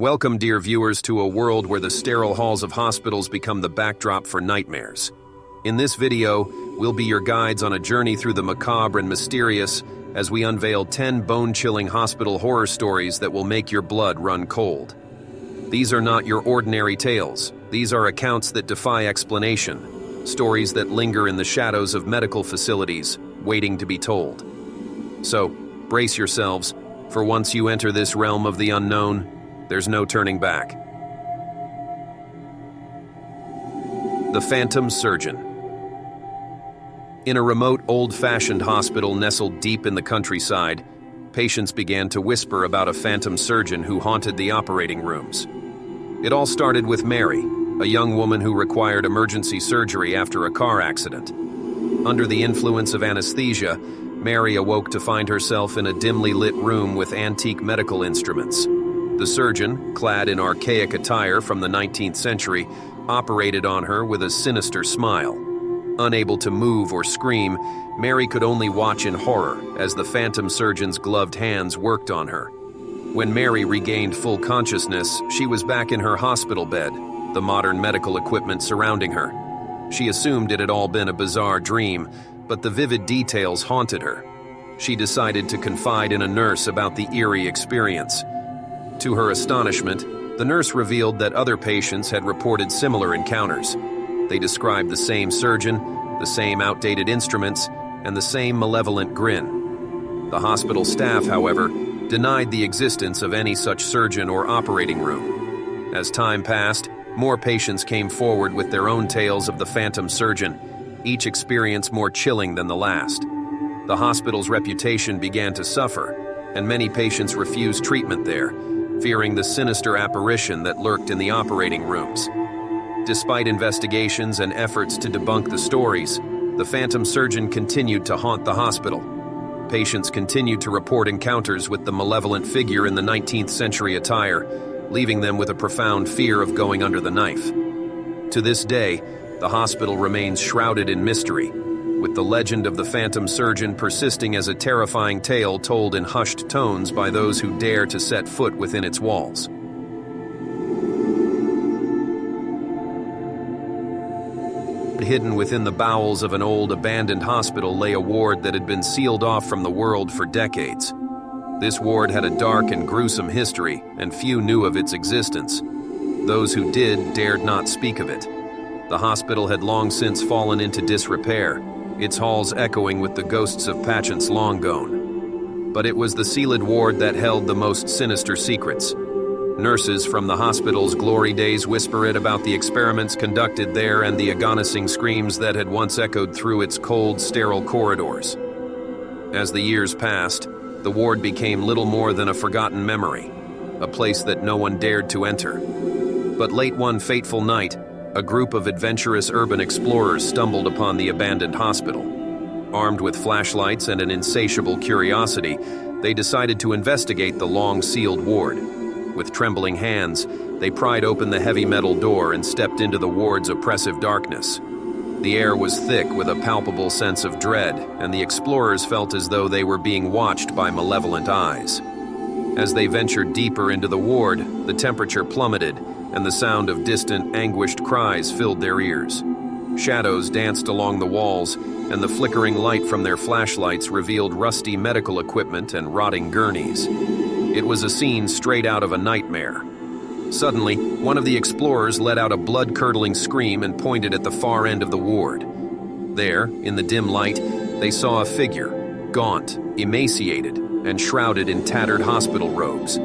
Welcome, dear viewers, to a world where the sterile halls of hospitals become the backdrop for nightmares. In this video, we'll be your guides on a journey through the macabre and mysterious as we unveil 10 bone-chilling hospital horror stories that will make your blood run cold. These are not your ordinary tales. These are accounts that defy explanation, stories that linger in the shadows of medical facilities, waiting to be told. So, brace yourselves, for once you enter this realm of the unknown, there's no turning back. The Phantom Surgeon. In a remote, old-fashioned hospital nestled deep in the countryside, patients began to whisper about a phantom surgeon who haunted the operating rooms. It all started with Mary, a young woman who required emergency surgery after a car accident. Under the influence of anesthesia, Mary awoke to find herself in a dimly lit room with antique medical instruments. The surgeon, clad in archaic attire from the 19th century, operated on her with a sinister smile. Unable to move or scream, Mary could only watch in horror as the phantom surgeon's gloved hands worked on her. When Mary regained full consciousness, she was back in her hospital bed, the modern medical equipment surrounding her. She assumed it had all been a bizarre dream, but the vivid details haunted her. She decided to confide in a nurse about the eerie experience. To her astonishment, the nurse revealed that other patients had reported similar encounters. They described the same surgeon, the same outdated instruments, and the same malevolent grin. The hospital staff, however, denied the existence of any such surgeon or operating room. As time passed, more patients came forward with their own tales of the phantom surgeon, each experience more chilling than the last. The hospital's reputation began to suffer, and many patients refused treatment there, fearing the sinister apparition that lurked in the operating rooms. Despite investigations and efforts to debunk the stories, the phantom surgeon continued to haunt the hospital. Patients continued to report encounters with the malevolent figure in the 19th century attire, leaving them with a profound fear of going under the knife. To this day, the hospital remains shrouded in mystery, with the legend of the phantom surgeon persisting as a terrifying tale told in hushed tones by those who dare to set foot within its walls. Hidden within the bowels of an old abandoned hospital lay a ward that had been sealed off from the world for decades. This ward had a dark and gruesome history, and few knew of its existence. Those who did dared not speak of it. The hospital had long since fallen into disrepair, its halls echoing with the ghosts of patients long gone. But it was the sealed ward that held the most sinister secrets. Nurses from the hospital's glory days whisper it about the experiments conducted there and the agonizing screams that had once echoed through its cold, sterile corridors. As the years passed, the ward became little more than a forgotten memory, a place that no one dared to enter. But late one fateful night, a group of adventurous urban explorers stumbled upon the abandoned hospital. Armed with flashlights and an insatiable curiosity, they decided to investigate the long-sealed ward. With trembling hands, they pried open the heavy metal door and stepped into the ward's oppressive darkness. The air was thick with a palpable sense of dread, and the explorers felt as though they were being watched by malevolent eyes. As they ventured deeper into the ward, the temperature plummeted, and the sound of distant, anguished cries filled their ears. Shadows danced along the walls, and the flickering light from their flashlights revealed rusty medical equipment and rotting gurneys. It was a scene straight out of a nightmare. Suddenly, one of the explorers let out a blood-curdling scream and pointed at the far end of the ward. There, in the dim light, they saw a figure, gaunt, emaciated, and shrouded in tattered hospital robes.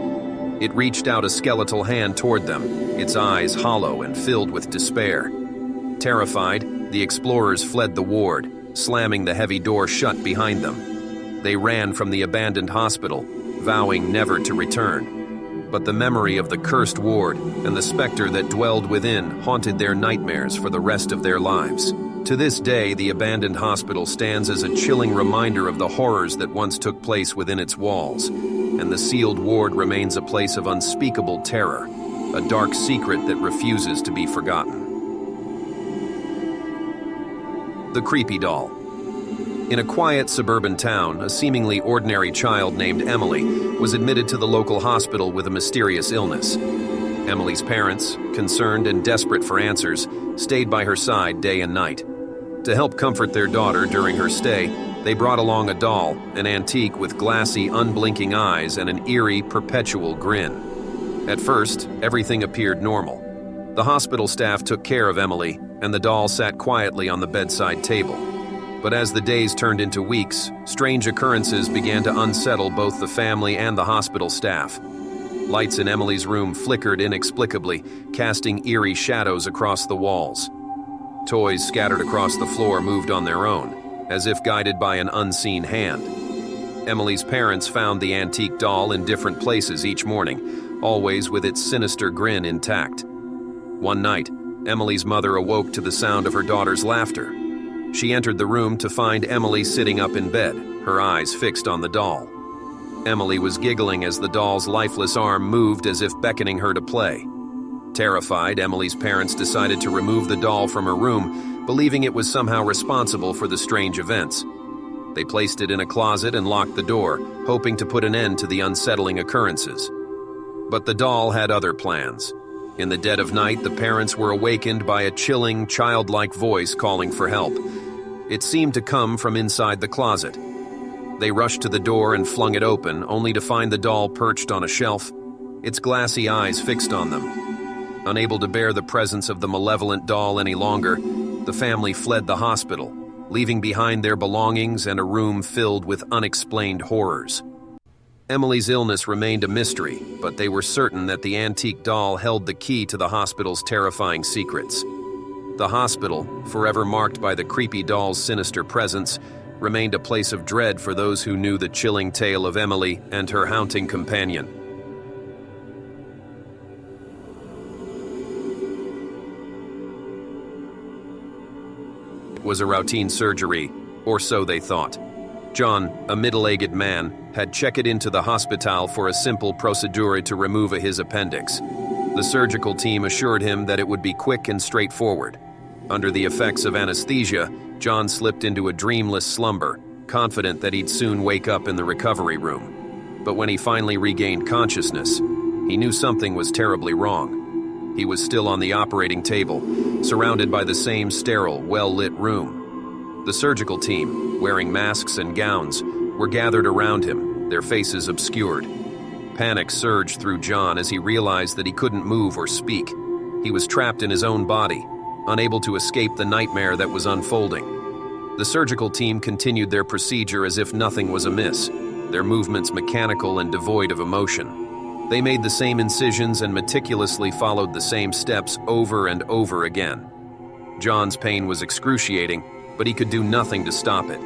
It reached out a skeletal hand toward them, its eyes hollow and filled with despair. Terrified, the explorers fled the ward, slamming the heavy door shut behind them. They ran from the abandoned hospital, vowing never to return. But the memory of the cursed ward and the specter that dwelled within haunted their nightmares for the rest of their lives. To this day, the abandoned hospital stands as a chilling reminder of the horrors that once took place within its walls, and the sealed ward remains a place of unspeakable terror, a dark secret that refuses to be forgotten. The Creepy Doll. In a quiet suburban town, a seemingly ordinary child named Emily was admitted to the local hospital with a mysterious illness. Emily's parents, concerned and desperate for answers, stayed by her side day and night. To help comfort their daughter during her stay, they brought along a doll, an antique with glassy, unblinking eyes and an eerie, perpetual grin. At first, everything appeared normal. The hospital staff took care of Emily, and the doll sat quietly on the bedside table. But as the days turned into weeks, strange occurrences began to unsettle both the family and the hospital staff. Lights in Emily's room flickered inexplicably, casting eerie shadows across the walls. Toys scattered across the floor moved on their own, as if guided by an unseen hand. Emily's parents found the antique doll in different places each morning, always with its sinister grin intact. One night, Emily's mother awoke to the sound of her daughter's laughter. She entered the room to find Emily sitting up in bed, her eyes fixed on the doll. Emily was giggling as the doll's lifeless arm moved as if beckoning her to play. Terrified, Emily's parents decided to remove the doll from her room, believing it was somehow responsible for the strange events. They placed it in a closet and locked the door, hoping to put an end to the unsettling occurrences. But the doll had other plans. In the dead of night, the parents were awakened by a chilling, childlike voice calling for help. It seemed to come from inside the closet. They rushed to the door and flung it open, only to find the doll perched on a shelf, its glassy eyes fixed on them. Unable to bear the presence of the malevolent doll any longer, the family fled the hospital, leaving behind their belongings and a room filled with unexplained horrors. Emily's illness remained a mystery, but they were certain that the antique doll held the key to the hospital's terrifying secrets. The hospital, forever marked by the creepy doll's sinister presence, remained a place of dread for those who knew the chilling tale of Emily and her haunting companion. It was a routine surgery, or so they thought. John, a middle-aged man, had checked into the hospital for a simple procedure to remove his appendix. The surgical team assured him that it would be quick and straightforward. Under the effects of anesthesia, John slipped into a dreamless slumber, confident that he'd soon wake up in the recovery room. But when he finally regained consciousness, he knew something was terribly wrong. He was still on the operating table, surrounded by the same sterile, well-lit room. The surgical team, wearing masks and gowns, were gathered around him, their faces obscured. Panic surged through John as he realized that he couldn't move or speak. He was trapped in his own body, unable to escape the nightmare that was unfolding. The surgical team continued their procedure as if nothing was amiss, their movements mechanical and devoid of emotion. They made the same incisions and meticulously followed the same steps over and over again. John's pain was excruciating, but he could do nothing to stop it.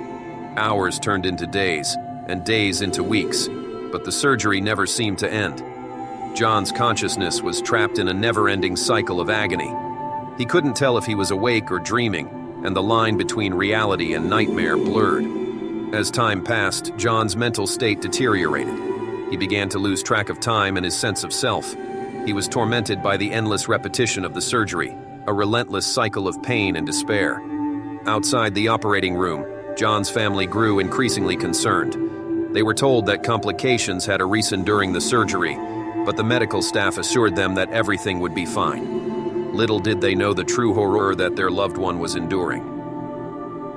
Hours turned into days, and days into weeks, but the surgery never seemed to end. John's consciousness was trapped in a never-ending cycle of agony. He couldn't tell if he was awake or dreaming, and the line between reality and nightmare blurred. As time passed, John's mental state deteriorated. He began to lose track of time and his sense of self. He was tormented by the endless repetition of the surgery, a relentless cycle of pain and despair. Outside the operating room, John's family grew increasingly concerned. They were told that complications had arisen during the surgery, but the medical staff assured them that everything would be fine. Little did they know the true horror that their loved one was enduring.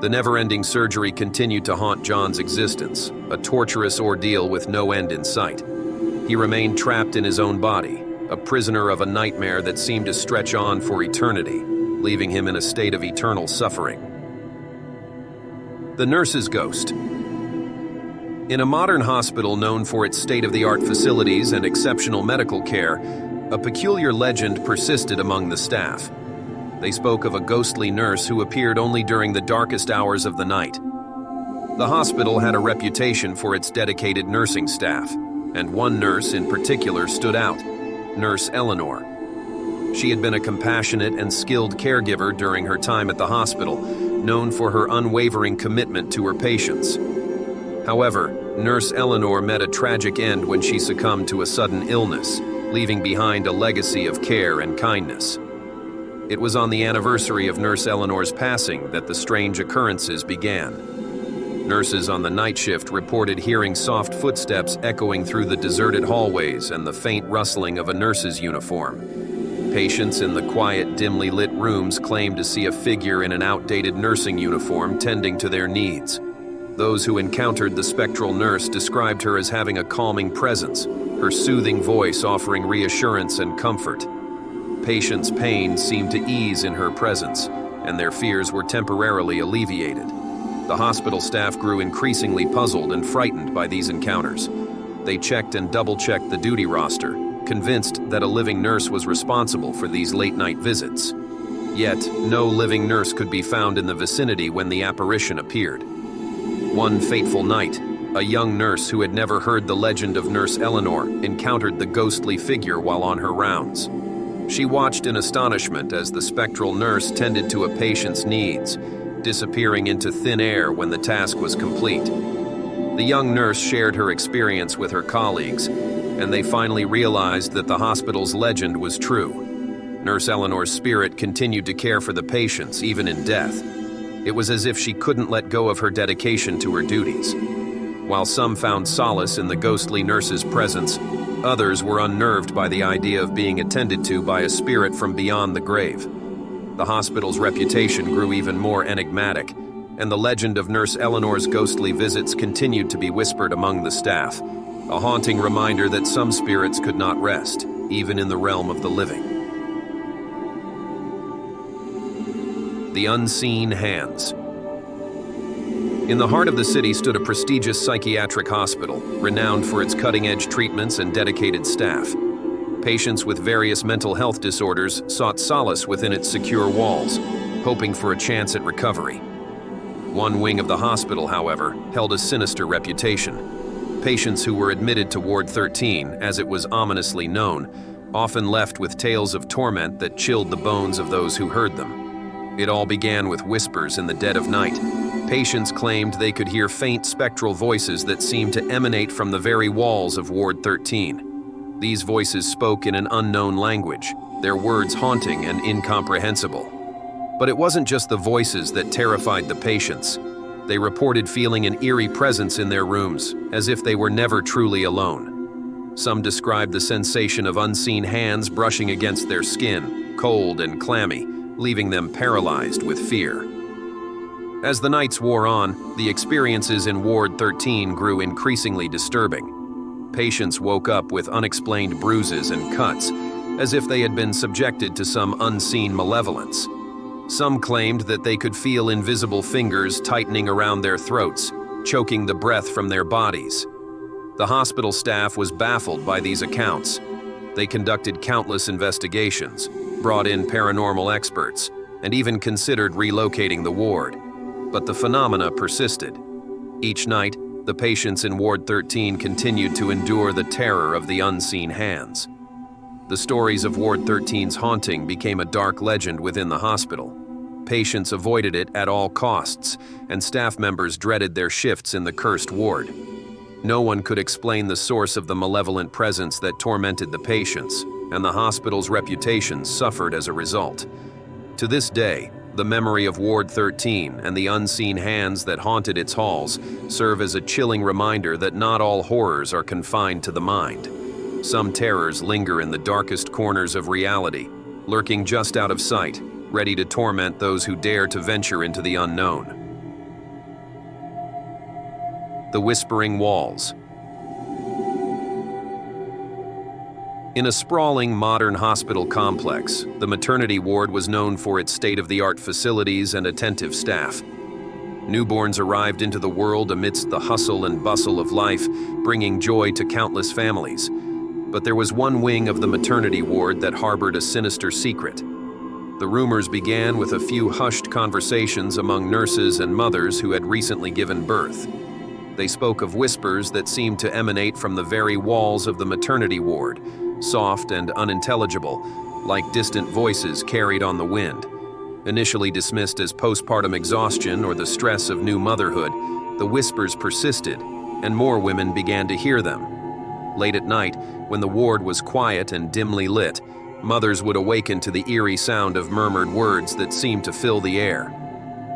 The never-ending surgery continued to haunt John's existence, a torturous ordeal with no end in sight. He remained trapped in his own body, a prisoner of a nightmare that seemed to stretch on for eternity, leaving him in a state of eternal suffering. The nurse's ghost. In a modern hospital known for its state-of-the-art facilities and exceptional medical care, a peculiar legend persisted among the staff. They spoke of a ghostly nurse who appeared only during the darkest hours of the night. The hospital had a reputation for its dedicated nursing staff, and one nurse in particular stood out, Nurse Eleanor. She had been a compassionate and skilled caregiver during her time at the hospital, known for her unwavering commitment to her patients. However, Nurse Eleanor met a tragic end when she succumbed to a sudden illness, leaving behind a legacy of care and kindness. It was on the anniversary of Nurse Eleanor's passing that the strange occurrences began. Nurses on the night shift reported hearing soft footsteps echoing through the deserted hallways and the faint rustling of a nurse's uniform. Patients in the quiet, dimly lit rooms claimed to see a figure in an outdated nursing uniform tending to their needs. Those who encountered the spectral nurse described her as having a calming presence, her soothing voice offering reassurance and comfort. Patients' pain seemed to ease in her presence, and their fears were temporarily alleviated. The hospital staff grew increasingly puzzled and frightened by these encounters. They checked and double-checked the duty roster, convinced that a living nurse was responsible for these late-night visits. Yet, no living nurse could be found in the vicinity when the apparition appeared. One fateful night, a young nurse who had never heard the legend of Nurse Eleanor encountered the ghostly figure while on her rounds. She watched in astonishment as the spectral nurse tended to a patient's needs, disappearing into thin air when the task was complete. The young nurse shared her experience with her colleagues, and they finally realized that the hospital's legend was true. Nurse Eleanor's spirit continued to care for the patients, even in death. It was as if she couldn't let go of her dedication to her duties. While some found solace in the ghostly nurse's presence, others were unnerved by the idea of being attended to by a spirit from beyond the grave. The hospital's reputation grew even more enigmatic, and the legend of Nurse Eleanor's ghostly visits continued to be whispered among the staff, a haunting reminder that some spirits could not rest, even in the realm of the living. The unseen hands. In the heart of the city stood a prestigious psychiatric hospital, renowned for its cutting-edge treatments and dedicated staff. Patients with various mental health disorders sought solace within its secure walls, hoping for a chance at recovery. One wing of the hospital, however, held a sinister reputation. Patients who were admitted to Ward 13, as it was ominously known, often left with tales of torment that chilled the bones of those who heard them. It all began with whispers in the dead of night. Patients claimed they could hear faint spectral voices that seemed to emanate from the very walls of Ward 13. These voices spoke in an unknown language, their words haunting and incomprehensible. But it wasn't just the voices that terrified the patients. They reported feeling an eerie presence in their rooms, as if they were never truly alone. Some described the sensation of unseen hands brushing against their skin, cold and clammy, leaving them paralyzed with fear. As the nights wore on, the experiences in Ward 13 grew increasingly disturbing. Patients woke up with unexplained bruises and cuts, as if they had been subjected to some unseen malevolence. Some claimed that they could feel invisible fingers tightening around their throats, choking the breath from their bodies. The hospital staff was baffled by these accounts. They conducted countless investigations, brought in paranormal experts, and even considered relocating the ward. But the phenomena persisted. Each night, the patients in Ward 13 continued to endure the terror of the unseen hands. The stories of Ward 13's haunting became a dark legend within the hospital. Patients avoided it at all costs, and staff members dreaded their shifts in the cursed ward. No one could explain the source of the malevolent presence that tormented the patients, and the hospital's reputation suffered as a result. To this day, the memory of Ward 13 and the unseen hands that haunted its halls serve as a chilling reminder that not all horrors are confined to the mind. Some terrors linger in the darkest corners of reality, lurking just out of sight, ready to torment those who dare to venture into the unknown. The Whispering Walls. In a sprawling modern hospital complex, the maternity ward was known for its state-of-the-art facilities and attentive staff. Newborns arrived into the world amidst the hustle and bustle of life, bringing joy to countless families. But there was one wing of the maternity ward that harbored a sinister secret. The rumors began with a few hushed conversations among nurses and mothers who had recently given birth. They spoke of whispers that seemed to emanate from the very walls of the maternity ward, soft and unintelligible, like distant voices carried on the wind. Initially dismissed as postpartum exhaustion or the stress of new motherhood, the whispers persisted, and more women began to hear them. Late at night, when the ward was quiet and dimly lit, mothers would awaken to the eerie sound of murmured words that seemed to fill the air.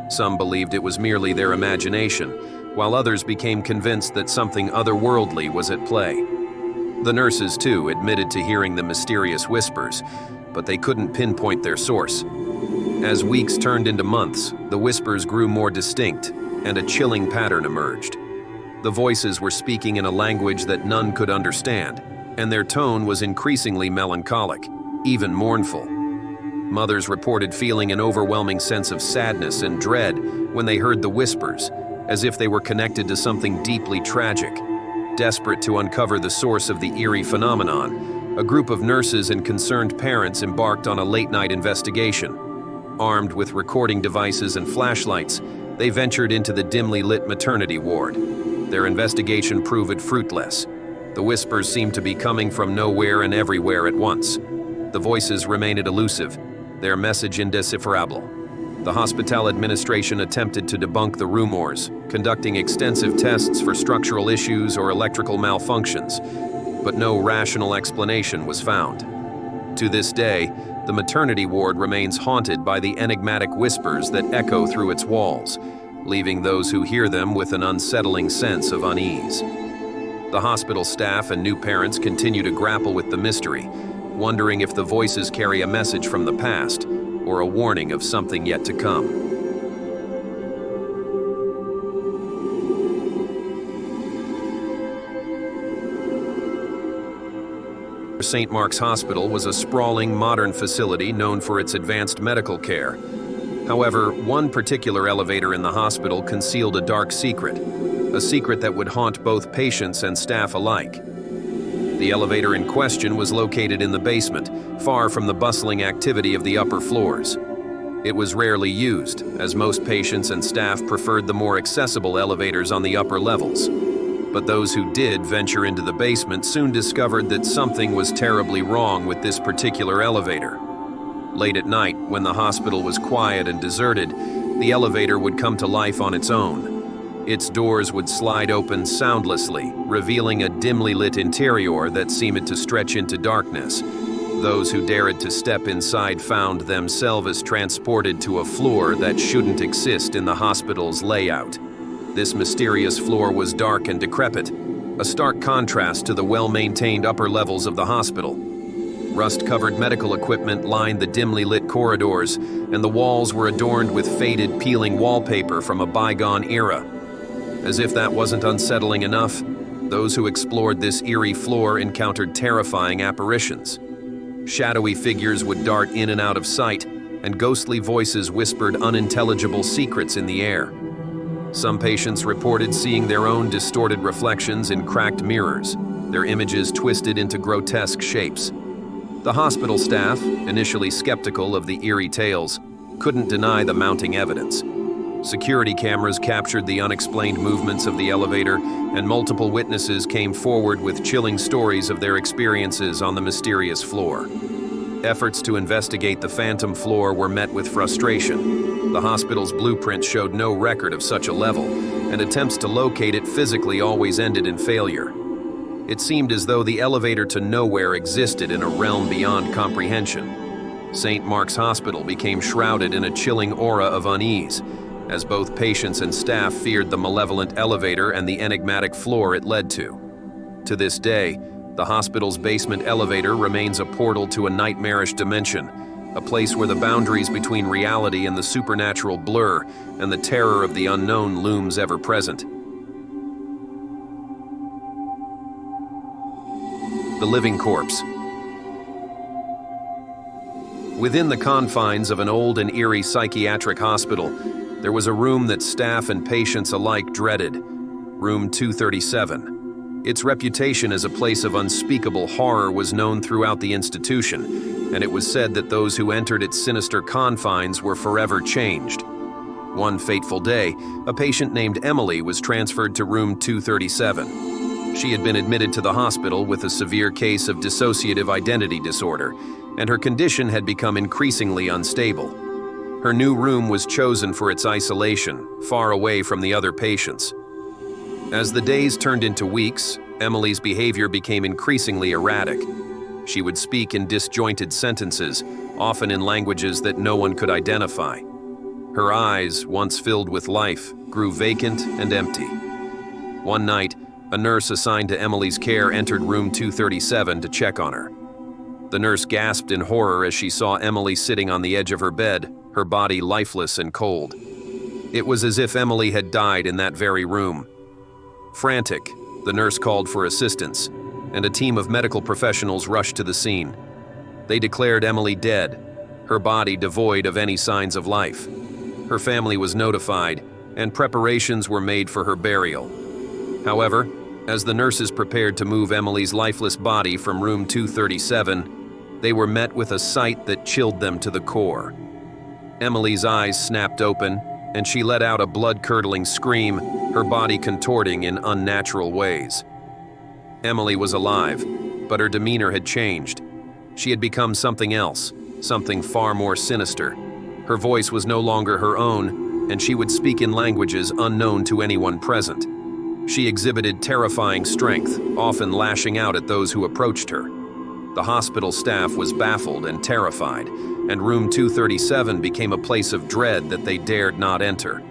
Some believed it was merely their imagination, while others became convinced that something otherworldly was at play. The nurses, too, admitted to hearing the mysterious whispers, but they couldn't pinpoint their source. As weeks turned into months, the whispers grew more distinct, and a chilling pattern emerged. The voices were speaking in a language that none could understand, and their tone was increasingly melancholic, even mournful. Mothers reported feeling an overwhelming sense of sadness and dread when they heard the whispers, as if they were connected to something deeply tragic. Desperate to uncover the source of the eerie phenomenon, a group of nurses and concerned parents embarked on a late-night investigation. Armed with recording devices and flashlights, they ventured into the dimly lit maternity ward. Their investigation proved fruitless. The whispers seemed to be coming from nowhere and everywhere at once. The voices remained elusive, their message indecipherable. The hospital administration attempted to debunk the rumors, conducting extensive tests for structural issues or electrical malfunctions, but no rational explanation was found. To this day, the maternity ward remains haunted by the enigmatic whispers that echo through its walls, leaving those who hear them with an unsettling sense of unease. The hospital staff and new parents continue to grapple with the mystery, wondering if the voices carry a message from the past or a warning of something yet to come. St. Mark's Hospital was a sprawling, modern facility known for its advanced medical care. However, one particular elevator in the hospital concealed a dark secret, a secret that would haunt both patients and staff alike. The elevator in question was located in the basement, far from the bustling activity of the upper floors. It was rarely used, as most patients and staff preferred the more accessible elevators on the upper levels. But those who did venture into the basement soon discovered that something was terribly wrong with this particular elevator. Late at night, when the hospital was quiet and deserted, the elevator would come to life on its own. Its doors would slide open soundlessly, revealing a dimly lit interior that seemed to stretch into darkness. Those who dared to step inside found themselves transported to a floor that shouldn't exist in the hospital's layout. This mysterious floor was dark and decrepit, a stark contrast to the well-maintained upper levels of the hospital. Rust-covered medical equipment lined the dimly lit corridors, and the walls were adorned with faded, peeling wallpaper from a bygone era. As if that wasn't unsettling enough, those who explored this eerie floor encountered terrifying apparitions. Shadowy figures would dart in and out of sight, and ghostly voices whispered unintelligible secrets in the air. Some patients reported seeing their own distorted reflections in cracked mirrors, their images twisted into grotesque shapes. The hospital staff, initially skeptical of the eerie tales, couldn't deny the mounting evidence. Security cameras captured the unexplained movements of the elevator, and multiple witnesses came forward with chilling stories of their experiences on the mysterious floor. Efforts to investigate the phantom floor were met with frustration. The hospital's blueprint showed no record of such a level, and attempts to locate it physically always ended in failure. It seemed as though the elevator to nowhere existed in a realm beyond comprehension. St. Mark's Hospital became shrouded in a chilling aura of unease, as both patients and staff feared the malevolent elevator and the enigmatic floor it led to. To this day, the hospital's basement elevator remains a portal to a nightmarish dimension, a place where the boundaries between reality and the supernatural blur, and the terror of the unknown looms ever present. The living corpse. Within the confines of an old and eerie psychiatric hospital, there was a room that staff and patients alike dreaded, Room 237. Its reputation as a place of unspeakable horror was known throughout the institution, and it was said that those who entered its sinister confines were forever changed. One fateful day, a patient named Emily was transferred to Room 237. She had been admitted to the hospital with a severe case of dissociative identity disorder, and her condition had become increasingly unstable. Her new room was chosen for its isolation, far away from the other patients. As the days turned into weeks, Emily's behavior became increasingly erratic. She would speak in disjointed sentences, often in languages that no one could identify. Her eyes, once filled with life, grew vacant and empty. One night, a nurse assigned to Emily's care entered room 237 to check on her. The nurse gasped in horror as she saw Emily sitting on the edge of her bed, her body lifeless and cold. It was as if Emily had died in that very room. Frantic, the nurse called for assistance, and a team of medical professionals rushed to the scene. They declared Emily dead, her body devoid of any signs of life. Her family was notified, and preparations were made for her burial. However, as the nurses prepared to move Emily's lifeless body from room 237, they were met with a sight that chilled them to the core. Emily's eyes snapped open, and she let out a blood-curdling scream, her body contorting in unnatural ways. Emily was alive, but her demeanor had changed. She had become something else, something far more sinister. Her voice was no longer her own, and she would speak in languages unknown to anyone present. She exhibited terrifying strength, often lashing out at those who approached her. The hospital staff was baffled and terrified, and room 237 became a place of dread that they dared not enter.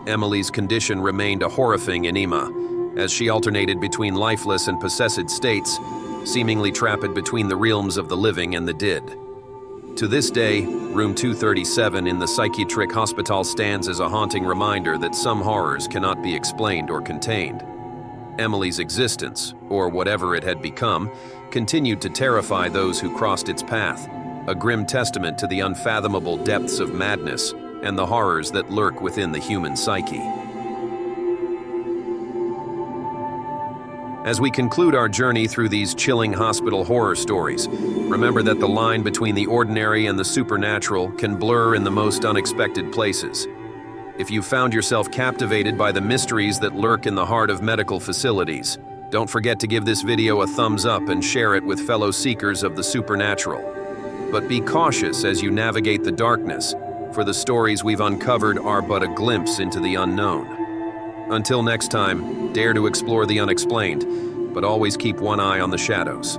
Emily's condition remained a horrifying enigma, as she alternated between lifeless and possessed states, seemingly trapped between the realms of the living and the dead. To this day, room 237 in the psychiatric hospital stands as a haunting reminder that some horrors cannot be explained or contained. Emily's existence, or whatever it had become, continued to terrify those who crossed its path, a grim testament to the unfathomable depths of madness and the horrors that lurk within the human psyche. As we conclude our journey through these chilling hospital horror stories, remember that the line between the ordinary and the supernatural can blur in the most unexpected places. If you found yourself captivated by the mysteries that lurk in the heart of medical facilities, don't forget to give this video a thumbs up and share it with fellow seekers of the supernatural. But be cautious as you navigate the darkness, for the stories we've uncovered are but a glimpse into the unknown. Until next time, dare to explore the unexplained, but always keep one eye on the shadows.